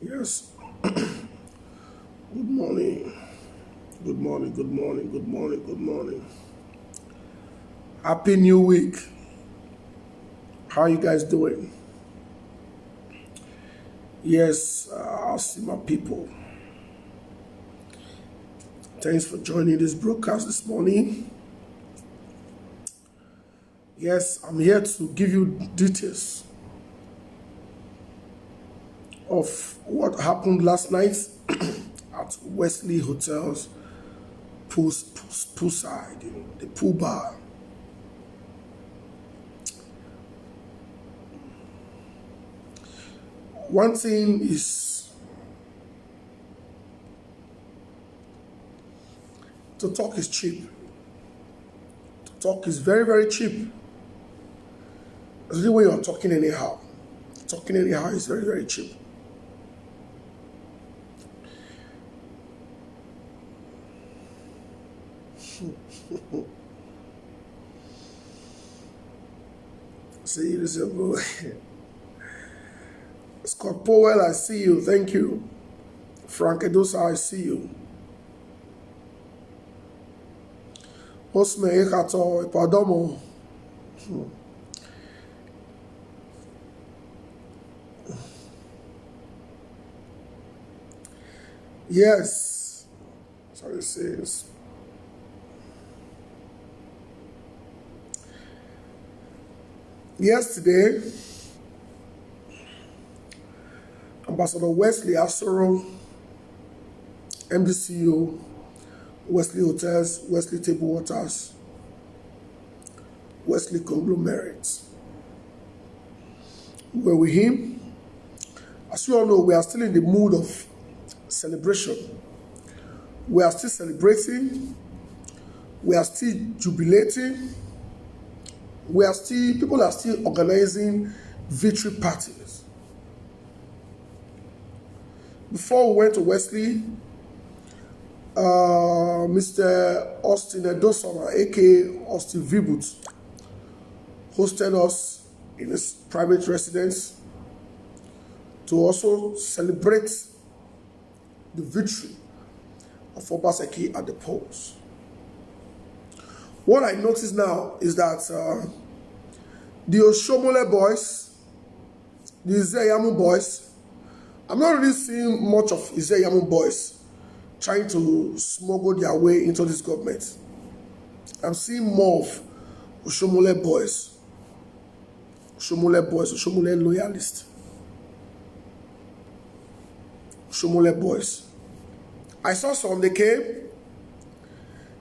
Yes. Good morning. Good morning. Good morning. Good morning. Good morning. Happy New Week. How you guys doing? Yes, I'll see my people. Thanks for joining this broadcast this morning. Yes, I'm here to give you details of what happened last night at Wesley Hotels poolside, the pool bar. One thing is to talk is cheap. To talk is very, very cheap. Especially when you're talking anyhow. Talking anyhow is very, very cheap. See you, simple. Scott Powell, I see you. Thank you. Frank Edosa, I see you. Osme Ekato, Ipadomo. Yes. Sorry to say this. Yesterday, Ambassador Wesley Asoro, MDCO, Wesley Hotels, Wesley Table Waters, Wesley Conglomerates were with him. As you all know, we are still in the mood of celebration. We are still celebrating. We are still jubilating. People are still organizing victory parties. Before we went to Wesley, Mr. Austin Edosona, aka Austin Vibut, hosted us in his private residence to also celebrate the victory of Obaseki at the polls. What I notice now is that the Oshomole boys, the Izeyamu boys, I'm not really seeing much of Izeyamu boys trying to smuggle their way into this government. I'm seeing more of Oshomole boys, Oshomole loyalists, Oshomole boys. I saw some, they came,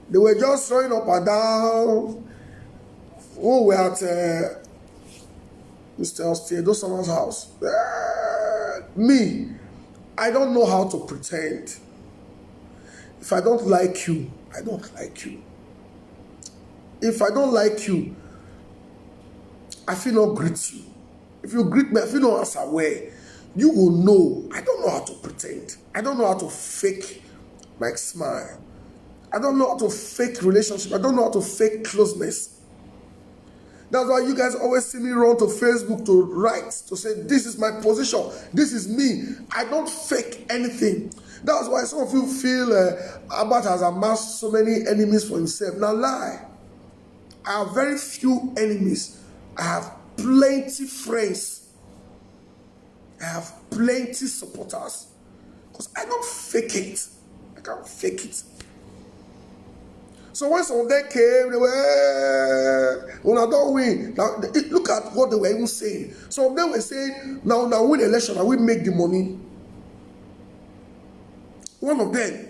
they were just throwing up and down. Oh, we're at Mr. Austin Edosona's house. Me, I don't know how to pretend. If I don't like you, I don't like you. If I don't like you, I feel not greet you. If you greet me, I feel not answer well. You will know. I don't know how to pretend. I don't know how to fake my smile. I don't know how to fake relationship. I don't know how to fake closeness. That's why you guys always see me run to Facebook to write, to say, this is my position. This is me. I don't fake anything. That's why some of you feel Albert has amassed so many enemies for himself. Now lie. I have very few enemies. I have plenty friends. I have plenty supporters. Because I don't fake it. I can't fake it. So when some of them came, they were, when I don't win. Now, look at what they were even saying. Some of them were saying, now win the election, and we make the money. One of them,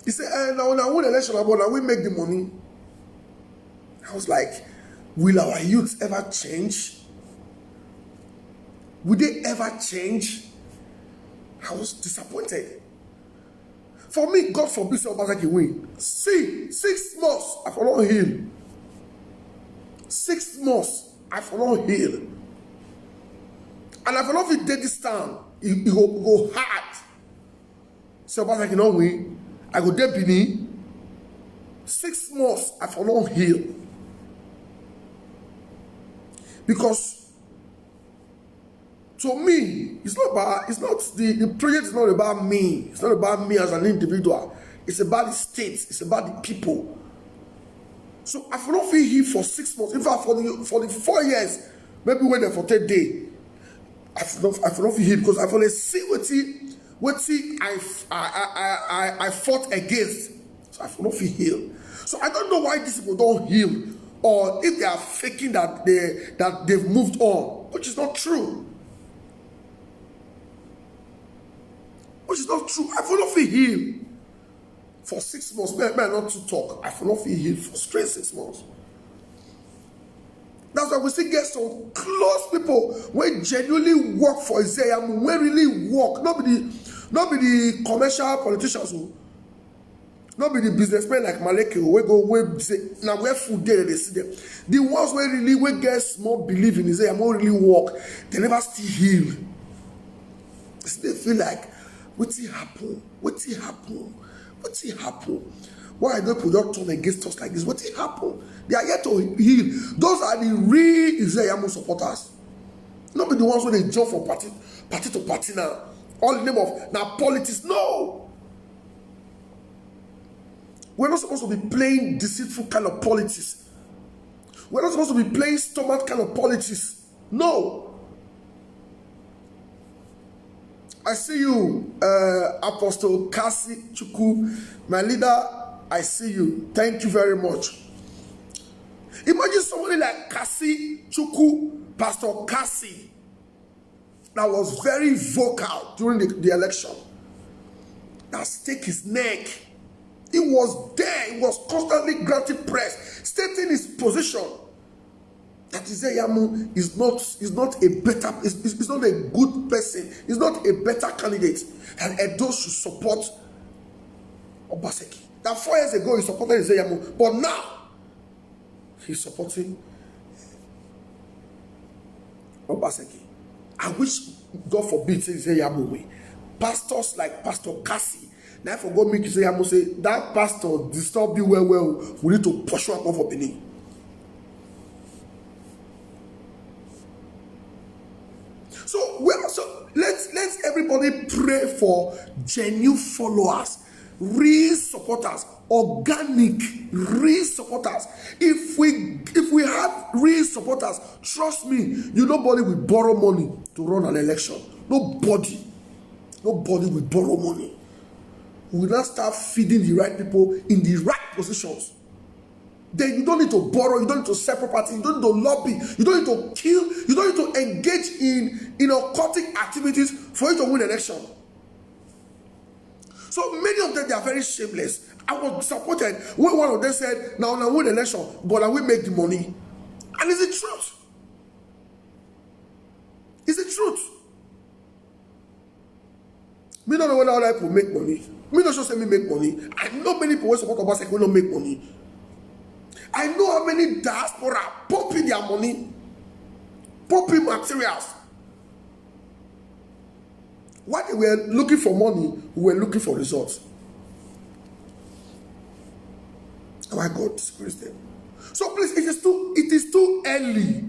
he said, now win the election, and we make the money. I was like, will our youth ever change? Will they ever change? I was disappointed. For me, God forbid Obaseki win. See, 6 months, I for not heal. 6 months, I for not heal. And I for not fit take this town, it go hard. So Obaseki not win. I go dey Benin. 6 months, I for not heal. Because to me, the project is not about me. It's not about me as an individual. It's about the states. It's about the people. So I will not feel here for 6 months. In fact, for the 4 years, maybe when they for 10 days, I will not feel here because I will see what I fought against. So I will not feel healed. So I don't know why these people don't heal, or if they are faking that they've moved on, which is not true. Which is not true. I will not feel healed for 6 months. May not to talk. I will not feel healed for straight 6 months. That's why we still get some close people who genuinely work for Isaiah, who really work. Not be the commercial politicians, not be the businessmen like Maleke who say now where food there they see them. The ones where really get small belief in Isaiah, who really work, they never still heal. They feel like what's it happen? Why don't people just turn against us like this? What it happen? They are yet to heal. Those are the real Isaiah supporters. Not be the ones who they jump from party to party now. All in the name of now politics. No. We're not supposed to be playing deceitful kind of politics. We're not supposed to be playing stomach kind of politics. No. I see you, Apostle Kasi Chuku, my leader. I see you. Thank you very much. Imagine somebody like Kasi Chuku, Pastor Kasi, that was very vocal during the election. That stake his neck. He was there. He was constantly granting press, stating his position that Isaiah is not a good person. He's not a better candidate, and Edo should support Obaseki. That 4 years ago he supported Isaiah, but now he's supporting Obaseki. I wish God forbid Isaiah way. Pastors like Pastor Kasi, now for God make Isaiah say that pastor disturb you well. We need to push you up over Benin. So let's everybody pray for genuine followers, real supporters, organic real supporters. If we have real supporters, trust me, nobody will borrow money to run an election. Nobody will borrow money. We will not start feeding the right people in the right positions. Then you don't need to borrow, you don't need to sell property, you don't need to lobby, you don't need to kill, you don't need to engage in occultic activities for you to win an election. So many of them, they are very shameless. I was disappointed when one of them said, now I win an election, but I will make the money. And it's the truth. It's the truth. Me don't know whether other people make money. Me not sure say me make money. I know many people who support Obaseki will not make money. I know how many diaspora pumping their money, pumping materials. While they were looking for money, we were looking for results. My God disgraced them. So please, it is too early.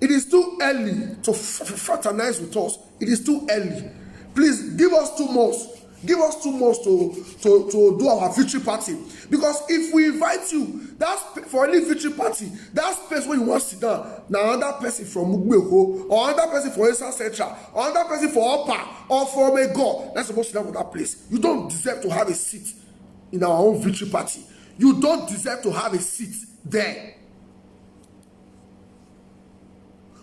It is too early to fraternize with us. It is too early. Please give us 2 months. Give us 2 months to do our victory party. Because if we invite you, that's for any victory party, that space where you want to sit down, now another person from Mugbeko, or another person for Eastern Central, or another person for Upper, or from a God, that's supposed to sit down with that place. You don't deserve to have a seat in our own victory party. You don't deserve to have a seat there.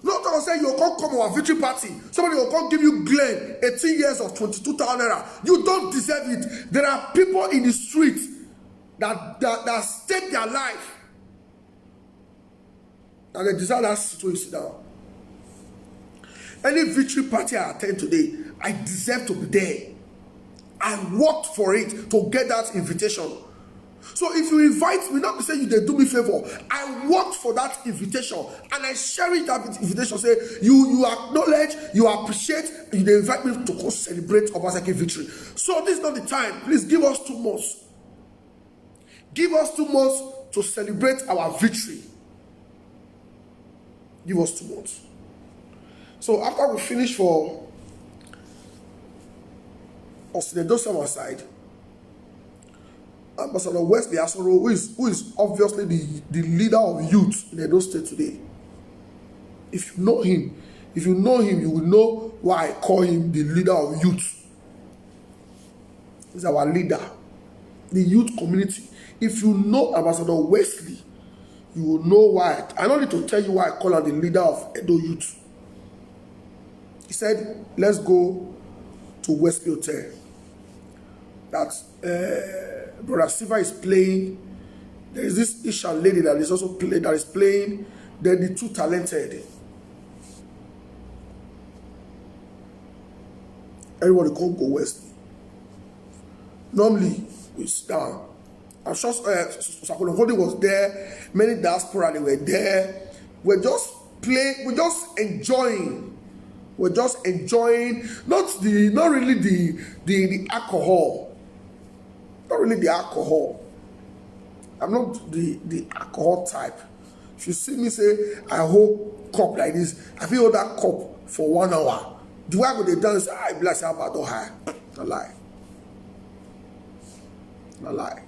Not to say you can't come to our victory party. Somebody will come give you Glenn 18 years of 22,000 naira. You don't deserve it. There are people in the streets that stake their life, and they deserve that seat where you sit down. Any victory party I attend today, I deserve to be there. I worked for it to get that invitation. So if you invite me, not to say you they do me favor, I worked for that invitation and I cherish that invitation. Say you acknowledge, you appreciate, you they invite me to go celebrate Obaseki victory. So this is not the time. Please give us 2 months. Give us 2 months to celebrate our victory. Give us 2 months. So after we finish for Austin Edosom side, Ambassador Wesley Asoro, who is obviously the leader of youth in Edo State today. If you know him, you will know why I call him the leader of youth. He's our leader, the youth community. If you know Ambassador Wesley, you will know why. I don't need to tell you why I call him the leader of Edo Youth. He said, let's go to Wesley Hotel. That Brother Silva is playing. There is this Isha lady that is also playing. Then the 2 talented. Everybody can't go Wesley. Normally, we sit down. I'm sure Sakolokodi was there. Many diaspora, they were there. We're just playing. We're just enjoying. We're just enjoying. Not really the alcohol. Not really the alcohol. I'm not the alcohol type. If you see me say, I hold cup like this, I feel hold that cup for 1 hour. Do I go to the dance? I bless you about high. Not lie. Not lie.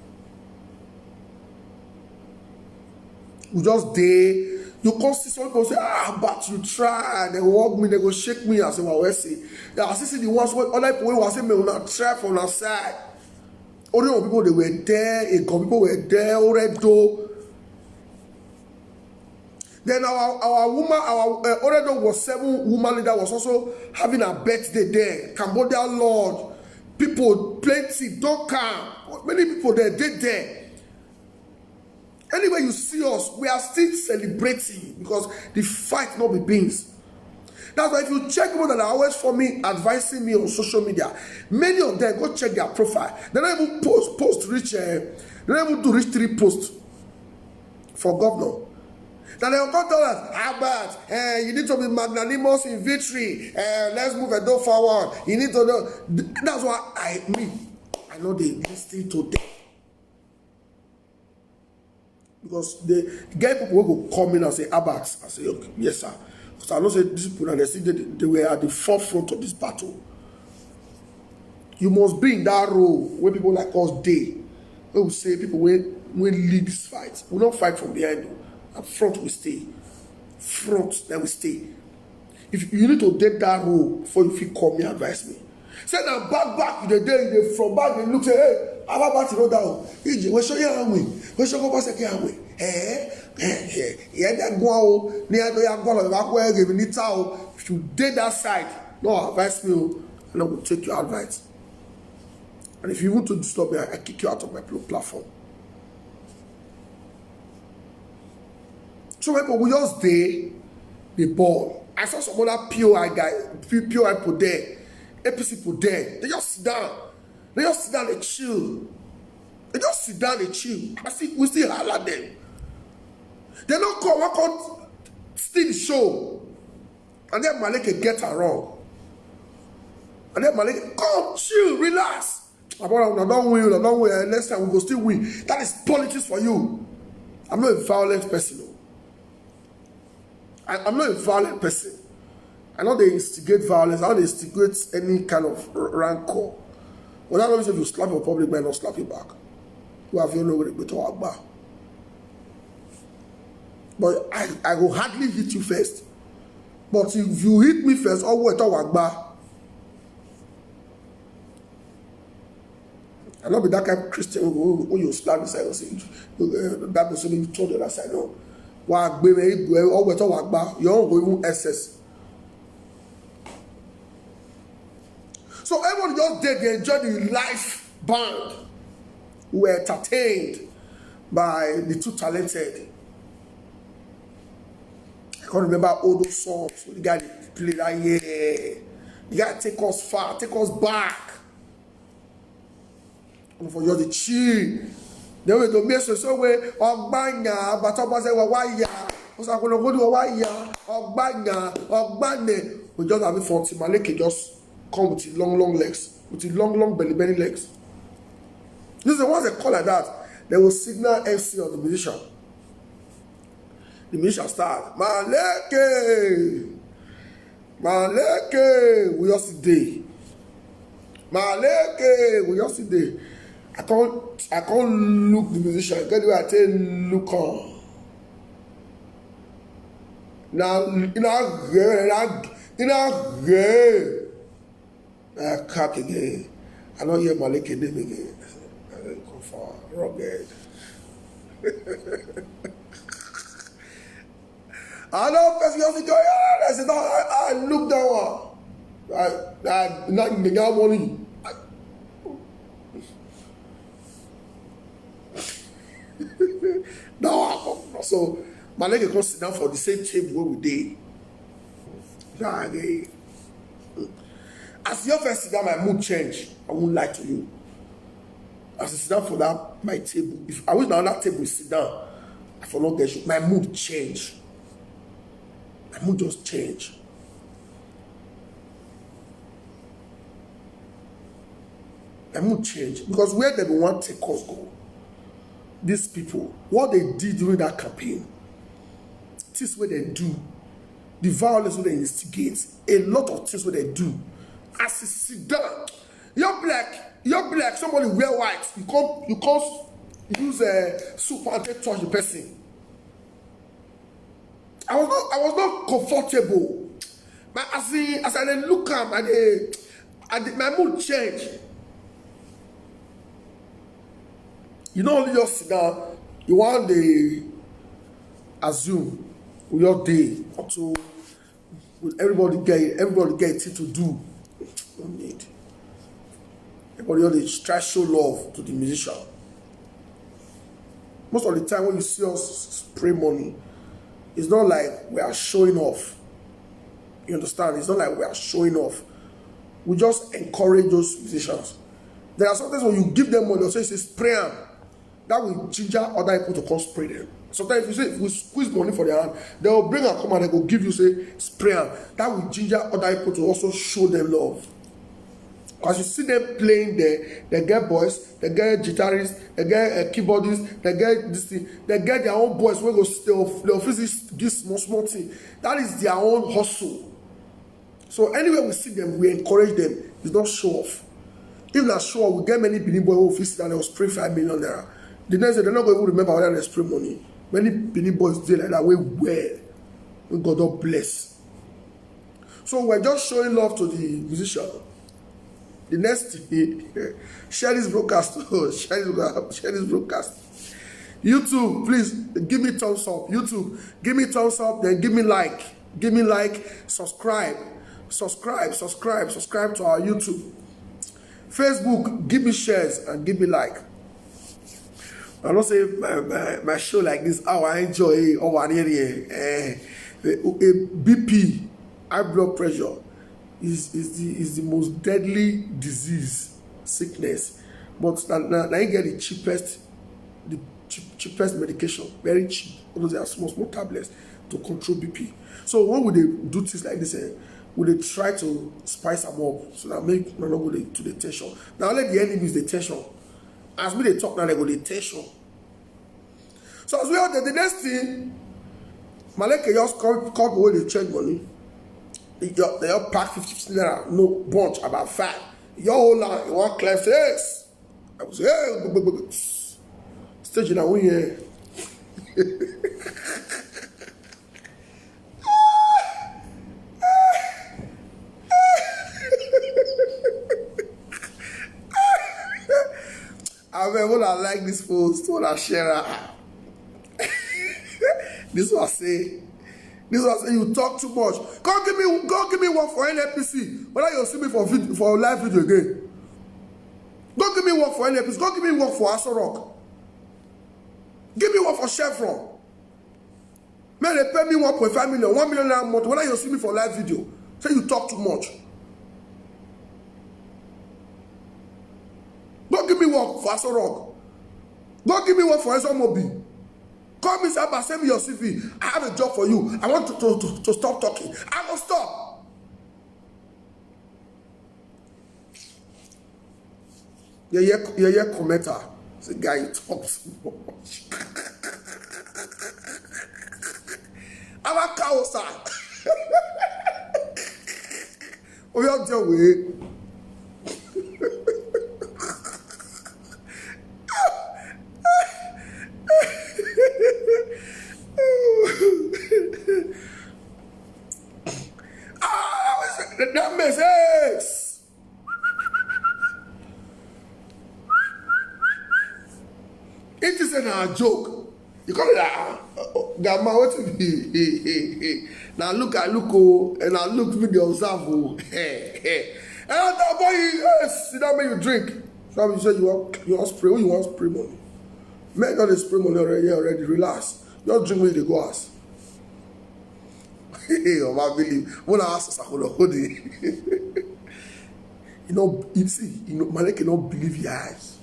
We just day. You come see some people say, but you try. They hug me, they go shake me. I say, well, let's see. I see the ones what other people will say, me will not try from our side. Other people they were there, people were there already. Then our woman, already was 7 woman leader was also having a birthday there. Cambodia Lord, people plenty, don't come. Many people there, they there. Anyway, you see us, we are still celebrating because the fight not be beans. That's why if you check people that are always for me, advising me on social media, many of them go check their profile. They don't even post reach. They don't even do reach 3 posts for governor. Then they will come tell us, Albert, you need to be magnanimous in victory. Let's move a door forward. You need to know. That's why I know they listen to them. Because they get people who go come in and say, Albert, I say, okay, yes, sir. Because I know say these people, and they were at the forefront of this battle. You must be in that role where people like us day. We will say people will lead this fight. We don't fight from behind. Up front we stay. Front, then we stay. If you need to take that role before you feel come here, advise me. Say now back the day from back they look say, hey, I'm about to go down. We show you how we show go back second way. Yeah, that go near the go back where give me towel. If you did that side, no advise me, and I will take your advice. And if you want to disturb me, I kick you out of my platform. So people we just day the ball. I saw some other POI guy, POI people there, APC people there. They just sit down. They just sit down and chill. They just sit down and chill. We still holler them. They don't come, work on steal the show. And then Maleke get her wrong. And then Maleke, come, chill, relax. Don't win. Next time we go still win. That is politics for you. I'm not a violent person. I'm not a violent person. I know they instigate violence. I know they instigate any kind of rancor. Well, that means if you slap your public man, not slap you back. You have your know with to Akbar. But I will hardly hit you first. But if you hit me first, I'll wait to Akbar. I'm not be that kind of Christian who you slap inside and say, that person you told the other side, no. Always to Akbar. You don't go even SS. So everyone just did, they enjoyed the live band. We were entertained by the 2 talented. I can't remember all those songs. The guy played that, yeah. The guy take us far, take us back. And for you to chill. Then we do make so way Ogbanya, but I say why we just have it for Timaleke just come with his long legs, with his long belly legs. This is the ones they call like that. They will signal MC of the musician. The musician start. Maleke. Maleke. We just day. Maleke. We just day. I can't look the musician. Get the way I tell look on. Now, I crack again. I don't hear Maleke name again. I come for rugged. I know person just go, I said, I look down. I not the guy money. Now I come. So my leg can sit down for the same table where we did. As your first sit down, my mood change. I won't lie to you. As I sit down for that my table, if I wish now that table sit down, I for not get you. My mood change. My mood just change. My mood change because where they want to take us go. These people, what they did during that campaign, things where they do, the violence where they instigate, a lot of things where they do. As you sit down, you're black, somebody wear white, you can't use a soup and touch the person. I was not comfortable. But as I look at my mood change. You don't only just sit down, you want to assume with your day or to everybody get it to do. No need. Everybody always try to show love to the musician. Most of the time when you see us spray money, it's not like we are showing off. You understand? It's not like we are showing off. We just encourage those musicians. There are sometimes when you give them money, they'll say spray them. That will ginger other people to come spray them. Sometimes if we squeeze money for their hand, they will bring and come and they will give you spray them. That will ginger other people to also show them love. Because you see them playing there, they get boys, they get guitarists, they get keyboardists, they get this thing, they get their own boys where they'll physically give small thing. That is their own hustle. So anywhere we see them, we encourage them. It's not show off. If not show off, we get many Benin boys who visit and they'll spray 5 million naira. The next day, they're not going to remember whether they spray money. Many Benin boys do like that way well. God bless. So we're just showing love to the musician. The next thing, share this broadcast. Share this broadcast. YouTube, please give me thumbs up. YouTube, give me thumbs up, then give me like. Give me like, subscribe to our YouTube. Facebook, give me shares and give me like. I don't say my show like this, how I enjoy over here. BP, high blood pressure, is the most deadly disease, sickness. But now you get the cheapest medication, very cheap. Those are small tablets to control BP. So when would they do things like this? Would they try to spice them up so that make not go to the tension? Now let the enemy use the tension. As me they talk now, they go the tension. So as well, the next thing, Maleke just called away the change money. They all pack 50 naira, no bunch, about 5. Your whole line, you want clear face. I was hey, stage in a win here. I mean, when I like this post, when I share this was say you talk too much. Go give me work for NFPC. Whether you see me for live video again. Go give me work for NFPC. Go give me work for Aso Rock. Give me work for Chevron. Man, they pay me 1.5 million, 1 million a month. Whether you see me for live video, say you talk too much. Go give me work for Aso Rock. Go give me work for ExxonMobil. Call me, Saba, send me your CV. I have a job for you. I want to stop talking. I will stop. Yeah, commenter. The guy you talk too much. Hausa. We are your way. That makes sense. It is a joke. You call it Gamma, what to be? Now look, and I look video observe. And that boy, sit down, make you drink. So you say you want spray, you want spray money. Man, not the spray money already. Relax. Just drink when they go ask. Oh my believe. When I ask you know, you see, man cannot believe your eyes.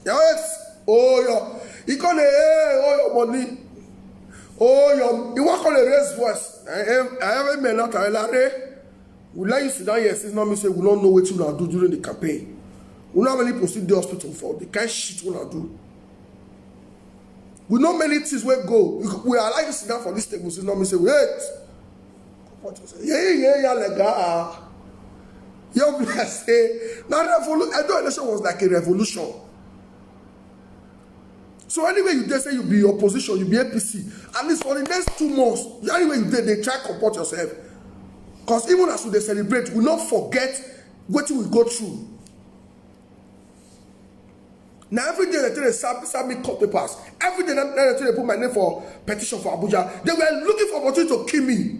Yes. Oh you call your money. Oh you want to raise voice. I have a man out there. We let you sit down here since now me say we don't know what you will do during the campaign. We not really proceed the hospital for the kind of shit we will do. We know many things where go. We are like to sit down for this table. So now me say, wait. Yeah, like that. You say, now revolution. I thought election was like a revolution. So anyway, you dare say you be opposition, you be APC. At least for the next 2 months, anyway you dare they try to comport yourself. Because even as we celebrate, we not forget what we go through. Now every day they tell they submit court papers. Every day they tell they put my name for petition for Abuja. They were looking for opportunity to kill me.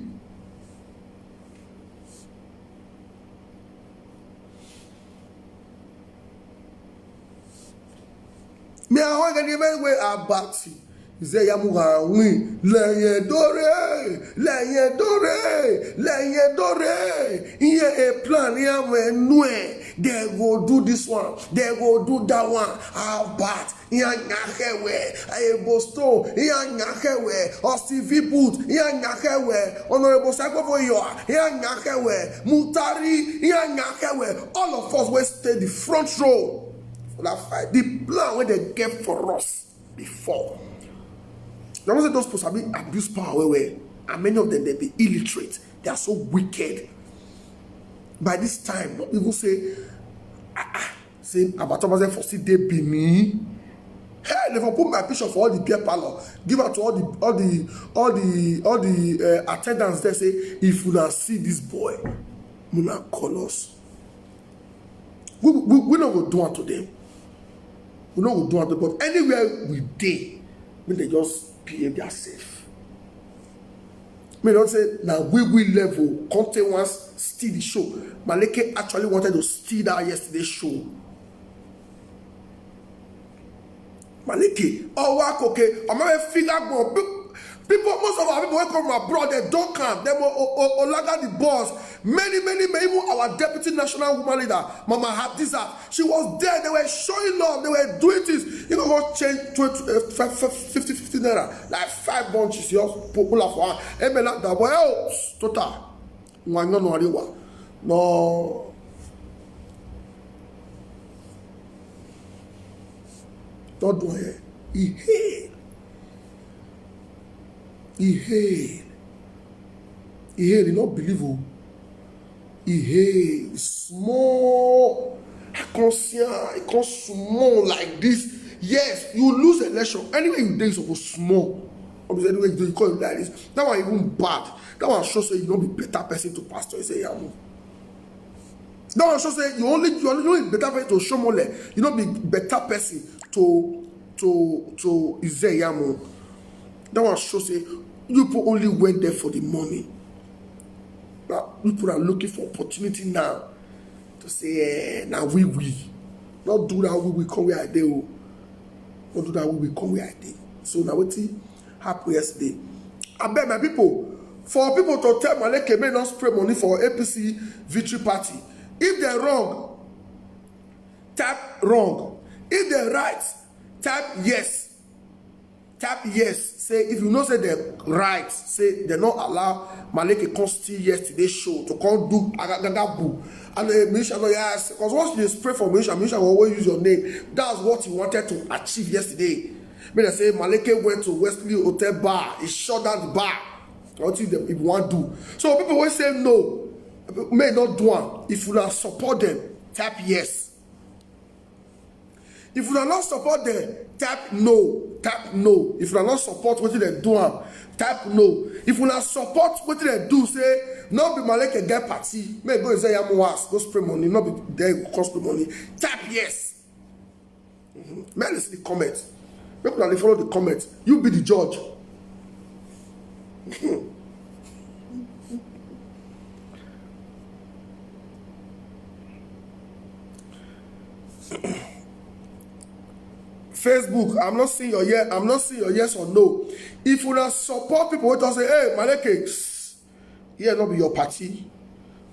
Me I want to even way about Ze yamuha wi leye dore iye a plan ya we they go do this one, they go do that one. But ya nyakewe aye bosto ya nyakewe ostivi boot ya nyakewe honorable Sakovo ya nyakewe Mutari ya nyakewe. All of us will stay the front row for that fight. The plan where they gave for us before. Now, those people have abuse power where and many of them they be illiterate. They are so wicked. By this time, not people say about Thomas for see they be me. Hey, they for put my picture for all the beer parlor. Give out to all the attendants. They say if you not see this boy, you not call us. We not go do it to them. We not go do it to them. But anywhere we dey, when they just behave themselves. Me don't say now we level Conte wants steal the show. Maleke actually wanted to steal that yesterday's show. Maleke, oh work okay. I'm gonna figure out people, most of our people who come from abroad, they don't come. They will Olaga the boss. Many, even our deputy national woman leader, Mama Hadiza, she was there. They were showing love. They were doing this. You know what? Change 50 naira, like 5 bunches. Just popular for her. Emela that well, total. No. Don't do it. He did not believe you. He small, I can't small like this. Yes, you lose election. Anyway, you do so small. Obviously, anyway, you call it like this. That one even bad. That one shows say you don't be better person to pastor. You say Yamu. That one shows say you only better person to show more. You don't be better person to Yamu. That one shows say you people only went there for the money. Now people are looking for opportunity now to say, now we not do that we come where I do. Not do that we come where I did. So now what happened yesterday? I bet my people, for people to tell Maleke may not spray money for APC victory party. If they're wrong, tap wrong. If they're right, tap yes. Tap yes. Say if you know say they're right, say they not allow Maleke come steal yesterday's show to come do agagabu. And the Misha no yes, because once you spray for Misha will always use your name. That's what he wanted to achieve yesterday. When they say Maleke went to Wesley Hotel bar, he shut down the bar. until them if you want do. So people will say no, may not do one. If you not support them, tap yes. If you not support them, tap no. Tap no. If you not support what they do, tap no. If you not support what they do, say not be Maleke get party. May go and say Yamuas, go spray money, not be there cost the money. Tap yes. May listen the comment. Make una follow the comment. You be the judge. Facebook, I'm not seeing your yes. I'm not seeing your yes or no. If you not support people, we say, hey, Maleke, here not be your party.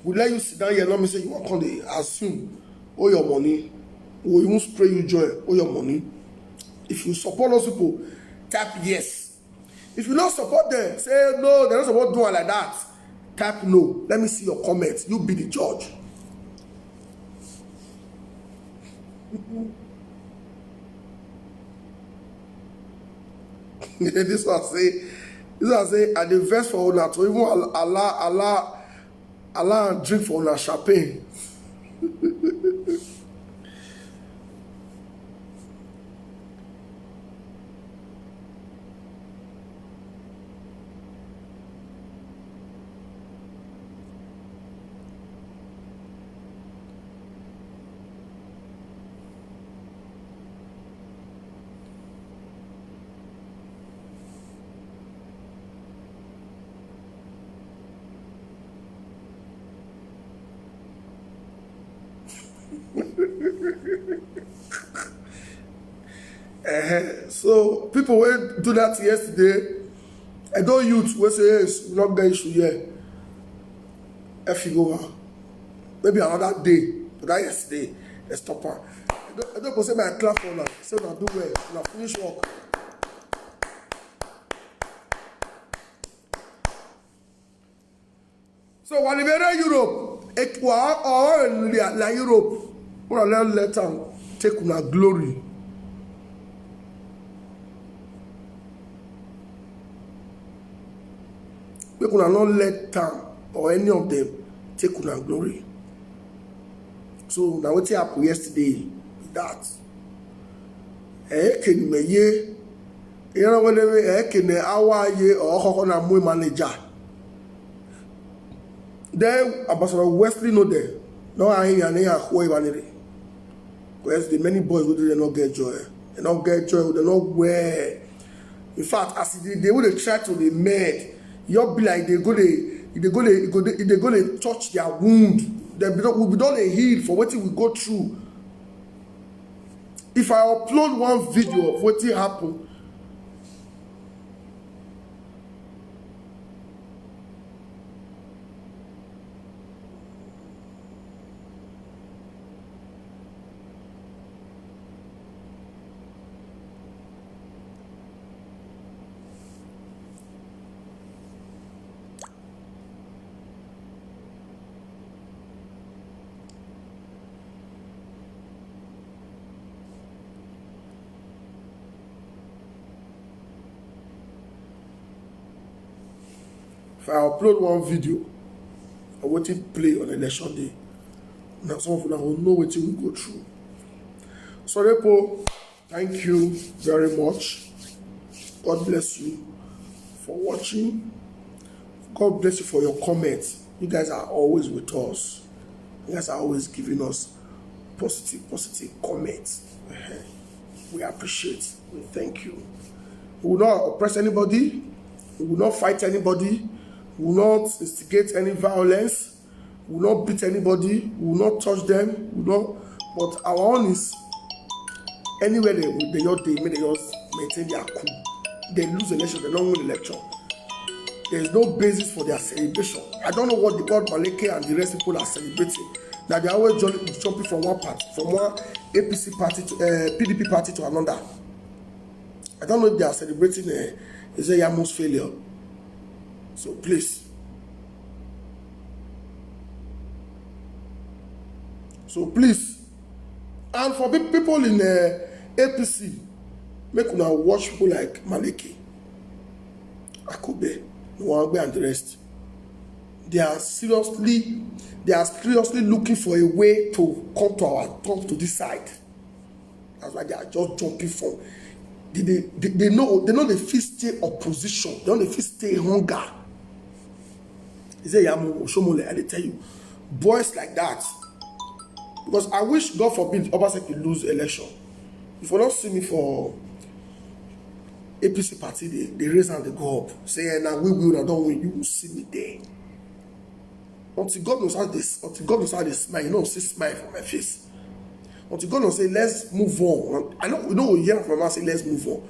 We let you sit down here. Let me say you want to assume all your money. We won't spray you joy all your money. If you support those people, tap yes. If you not support them, say no, they're not supposed to do it like that. Tap no. Let me see your comments. You be the judge. This one say, I invest for una to even allow and drink for una champagne. So people will do that yesterday. I don't youth will say yes, we not get issue here. If you go maybe another day, but that yesterday, they stop her. I don't say my clap for now. Say now do well, now finish work. So when you enter Europe, like Europe, wanna let them take una glory. We could not let them or any of them take una glory. So now what happened yesterday is that can me ye you know when can our ye or na mu manager. Then Ambassador Wesley no there. No I and here who even because the many boys who did not get joy. They not get joy, they not wear. In fact, as they would try to be mad. You be like they go to touch their wound. They will be done a heal for what we go through. If I upload one video of what happened, if I upload one video of what it play on election day, now some of you will know what we go through. So Repo, thank you very much. God bless you for watching. God bless you for your comments. You guys are always with us. You guys are always giving us positive comments. We appreciate. We thank you. We will not oppress anybody. We will not fight anybody. We will not instigate any violence. We will not beat anybody. We will not touch them. We will not. But our own is anywhere they just maintain their cool. They lose election. They don't win election. There is no basis for their celebration. I don't know what the word Maleke and the rest people are celebrating. That they are always jumping from one party, from one APC party to PDP party to another. I don't know if they are celebrating Yamu's failure. So please. And for people in APC, make una watch people like Maleke, Akube, Nwangbe and the rest. They are seriously looking for a way to come to this side. That's why they are just jumping from. They know they fit stay opposition. They know they fit stay hunger. He said, Yamu Shomole, I tell you, boys like that. Because I wish, God forbid, Obaseki lose election. If you don't see me for APC party, they raise and they go up. Say, now we will, I don't win. You will see me there. Until God knows how they smile, you know, see smile from my face. Until God knows say, let's move on. I know we don't hear from my say, let's move on.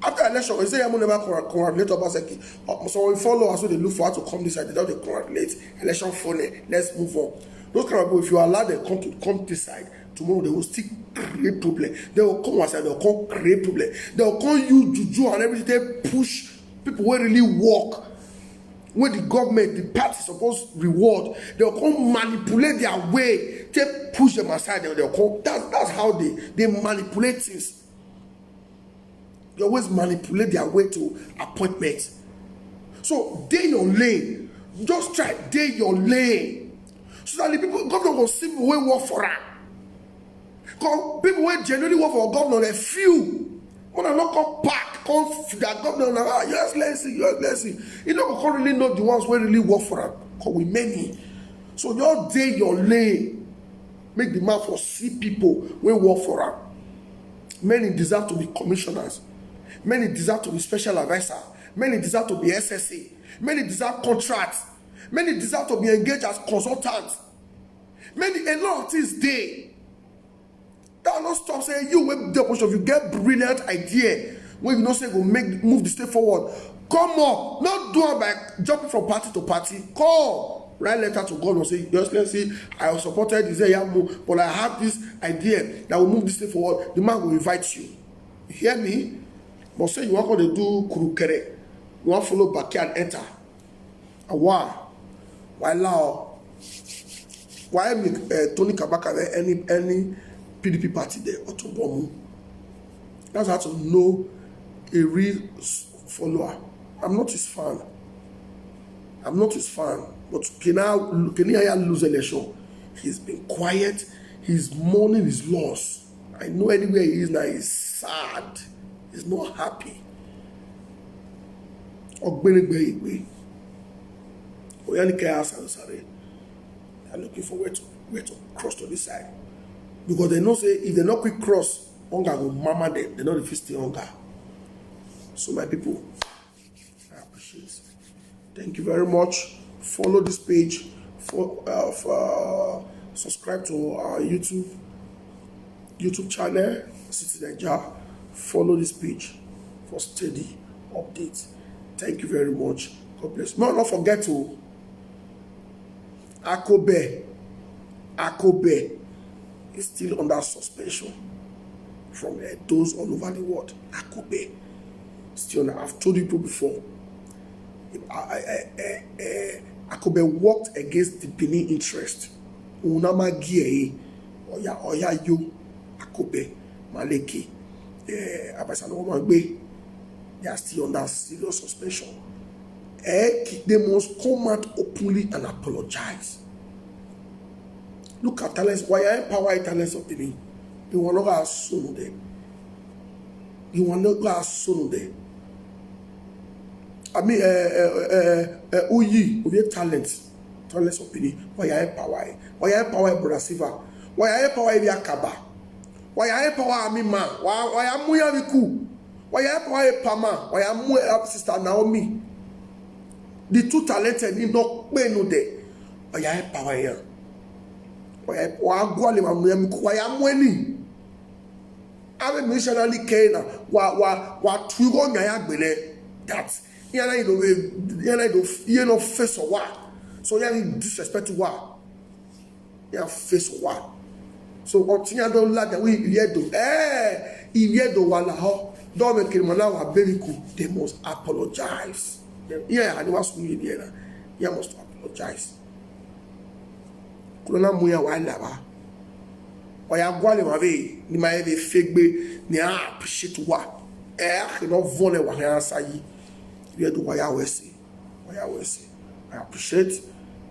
After election, we say, I'm never congratulate Obaseki. So we follow us, so they look for how to come this side. They don't congratulate. Election phone, let's move on. Those kind of people, if you allow them to come this side, tomorrow they will still create problem. They will come outside, they will come create problem. They will come use juju and everything. They push people who really work. When the government, the party supposed reward, they will come manipulate their way. They push them aside. They will come. That's how they manipulate things. They always manipulate their way to appointments. So day your lane. Just try day your lane. So that the people, government will see people who work for them. Because people who genuinely work for government, they're few. When I not come back, come their government, yes, let's see. You know, we can't really know the ones who really work for them. Because we many. So your day, your lane, make the man for see people who work for them. Many deserve to be commissioners. Many deserve to be special advisor. Many deserve to be SSA. Many deserve contracts. Many deserve to be engaged as consultants. A lot of things there. That will not stop saying you with the opposition. If you get brilliant idea, when you know say go move the state forward, come up. Not do it by jumping from party to party. Come. Write letter to God and say, yes, let's see, I supported Isaiah move, but I have this idea that will move this state forward. The man will invite you. You hear me? But say you want to do kurukere. You want to follow back and enter. Wow. Why make Tony Kabaka there any PDP party there or to bomb? That's how to know a real follower. I'm not his fan. But can I lose election? He's been quiet. He's mourning his loss. I know anywhere he is now, he's sad. He's not happy. They're looking for where to cross to this side. Because they know say if they not quick cross, hunger will mama them. They know the feast hunger. So my people, I appreciate it. Thank you very much. Follow this page. Subscribe to our YouTube channel, Citizen Jar. Follow this page for steady updates. Thank you very much. God bless. No, not forget to Akobe is still under suspension from those all over the world. Akobe still under. I've told you before. Akobe worked against the Benin interest. Unama Gie Oya yo Akobe Maleki Abasano Magbe. They are still under serious suspension. They must come out openly and apologize. Look at talents. Why I empower talents of Benin? They will not have soon there. I mean, Uyi, we have talents of Benin. Why I empower? Why I empower Brother Siva? Why I empower Yakaba? Why I empower Amima? Why I Muya Viku? Why I empower Pama? Why I Muya Sister Naomi? The two talented in no way no day. Why I empower here? Why I go ali Mamuya Miku? Why I Mweni? I mean missionary Kena. Why Tugo Naya Bele? That. You know, face or what? So you disrespect to what? You face or what? So continue to like that we do. If do wala ho, don't make him now very cool. They must apologize. Yeah, I was here. You must apologize. Kuna muya wala ba. Oya gwale ma be ni ma be fegbe ni appreciate what. You know vole wa answer yi. You do why I will say. Yahweh say. I appreciate.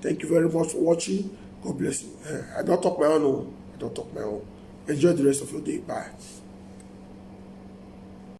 Thank you very much for watching. God bless you. I don't talk my own. I don't talk my own. Enjoy the rest of your day. Bye.